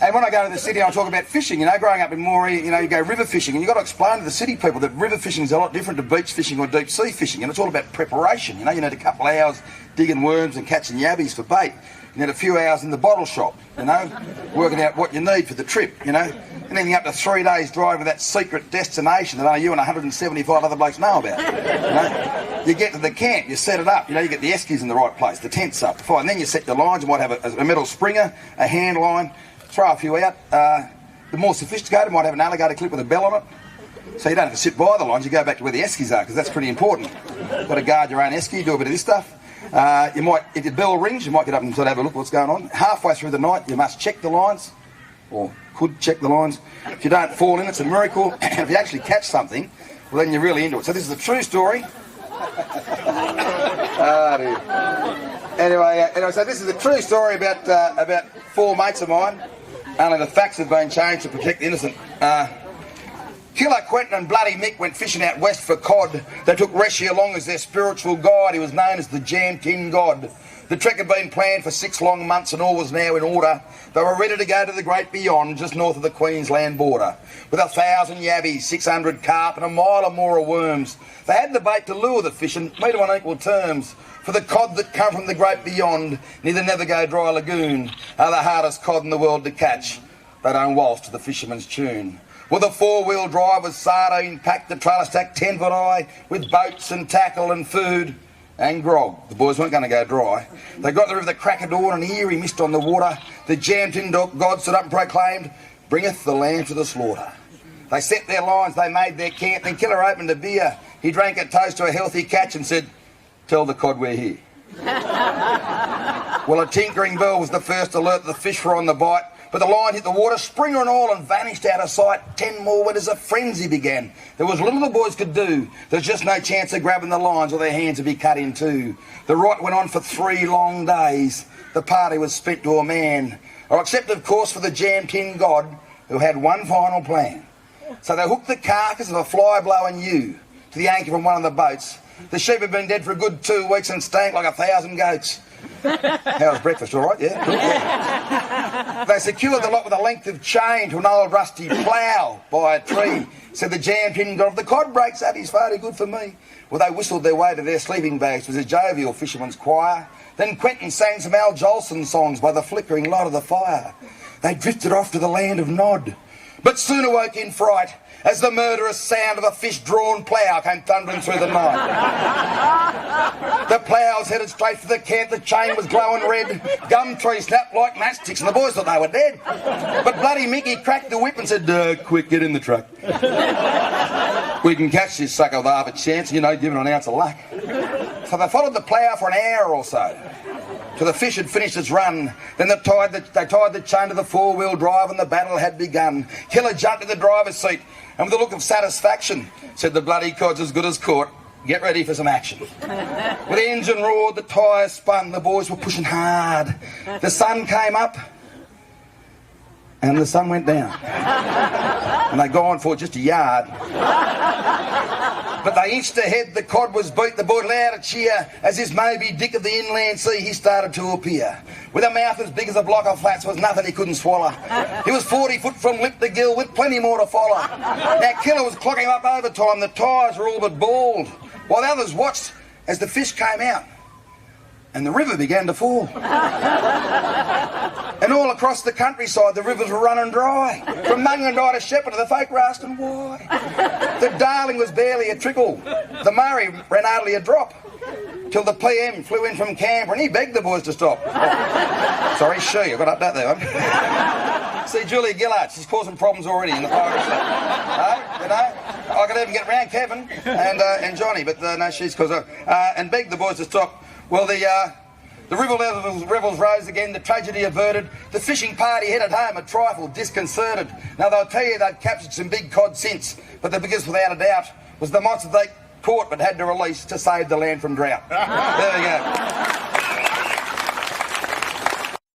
And when I go to the city, I talk about fishing. You know, growing up in Moree, you know, you go river fishing, and you've got to explain to the city people that river fishing is a lot different to beach fishing or deep sea fishing, and it's all about preparation. You know, you need a couple of hours digging worms and catching yabbies for bait. You need a few hours in the bottle shop, you know, working out what you need for the trip, you know. Anything up to 3 days drive to that secret destination that only you and 175 other blokes know about, you know. You get to the camp, you set it up, you know, you get the eskies in the right place, the tent's up, fine. And then you set the lines. You might have a metal springer, a hand line, throw a few out. The more sophisticated might have an alligator clip with a bell on it, so you don't have to sit by the lines. You go back to where the eskies are, because that's pretty important. You've got to guard your own esky, do a bit of this stuff. You might, if your bell rings, you might get up and sort of have a look what's going on. Halfway through the night, you must check the lines, or could check the lines. If you don't fall in, it's a miracle. And if you actually catch something, well, then you're really into it. So this is a true story. Oh, dear. Anyway, so this is a true story about 4 mates of mine. Only the facts have been changed to protect the innocent. Killer Quentin and Bloody Mick went fishing out west for cod. They took Reshi along as their spiritual guide. He was known as the Jam Tin God. The trek had been planned for 6 long months, and all was now in order. They were ready to go to the great beyond, just north of the Queensland border, with 1,000 yabbies, 600 carp and a mile or more of worms. They had the bait to lure the fish and meet them on equal terms. For the cod that come from the great beyond, near the Never Go Dry Lagoon, are the hardest cod in the world to catch. They don't waltz to the fisherman's tune. With a 4-wheel drive with sardine packed, the trailer stacked 10-foot high, with boats and tackle and food and grog. The boys weren't going to go dry. They got the river the crack of dawn, and eerie mist on the water. The Jam Tin God stood up and proclaimed, "Bringeth the lamb to the slaughter." They set their lines, they made their camp, then Killer opened a beer. He drank a toast to a healthy catch and said, "Tell the cod we're here." Well, a tinkering bell was the first alert the fish were on the bite, but the line hit the water, springer and all, and vanished out of sight. 10 more went as a frenzy began. There was little the boys could do. There's just no chance of grabbing the lines or their hands would be cut in two. The rot went on for 3 long days. The party was spent to a man, or except, of course, for the Jam Tin God, who had one final plan. So they hooked the carcass of a fly-blowing ewe to the anchor from one of the boats. The sheep had been dead for a good 2 weeks and stank like 1,000 goats. How was breakfast, all right? Yeah? Good, yeah. They secured the lot with a length of chain to an old rusty plough by a tree. Said the Jam Tin God, "If the cod breaks up, he's fairly good for me." Well, they whistled their way to their sleeping bags with a jovial fisherman's choir. Then Quentin sang some Al Jolson songs by the flickering light of the fire. They drifted off to the land of Nod, but soon awoke in fright as the murderous sound of a fish-drawn plough came thundering through the night. The plough was headed straight for the camp, the chain was glowing red, gum tree snapped like matchsticks, and the boys thought they were dead. But Bloody Mickey cracked the whip and said, "Quick, get in the truck. We can catch this sucker with half a chance, you know, give it an ounce of luck." So they followed the plough for an hour or so, till the fish had finished its run. Then they tied the chain to the 4-wheel drive, and the battle had begun. Killer jumped in the driver's seat, and with a look of satisfaction said, "The bloody cod's as good as caught. Get ready for some action." With the engine roared, the tyres spun, the boys were pushing hard. The sun came up, and the sun went down. And they'd gone for just a yard. But they inched ahead, the cod was beat, the boy loud a cheer, as this Moby Dick of the inland sea, he started to appear. With a mouth as big as a block of flats, was nothing he couldn't swallow. He was 40 foot from lip to gill, with plenty more to follow. Now Killer was clocking up overtime, the tyres were all but bald, while the others watched as the fish came out, and the river began to fall. And all across the countryside the rivers were running dry. From Mungandai to Shepherd, the folk were asking why. The Darling was barely a trickle, the Murray ran hardly a drop, till the PM flew in from Canberra and he begged the boys to stop. Sorry, she, I got update there, one. See, Julia Gillard, she's causing problems already in the pirates. You know, I could even get round Kevin and Johnny, but no, she's causing, and begged the boys to stop. Well, the rebels rose again, the tragedy averted. The fishing party headed home a trifle disconcerted. Now, they'll tell you they've captured some big cod since, but the biggest, without a doubt, was the monster they caught but had to release to save the land from drought. There we go.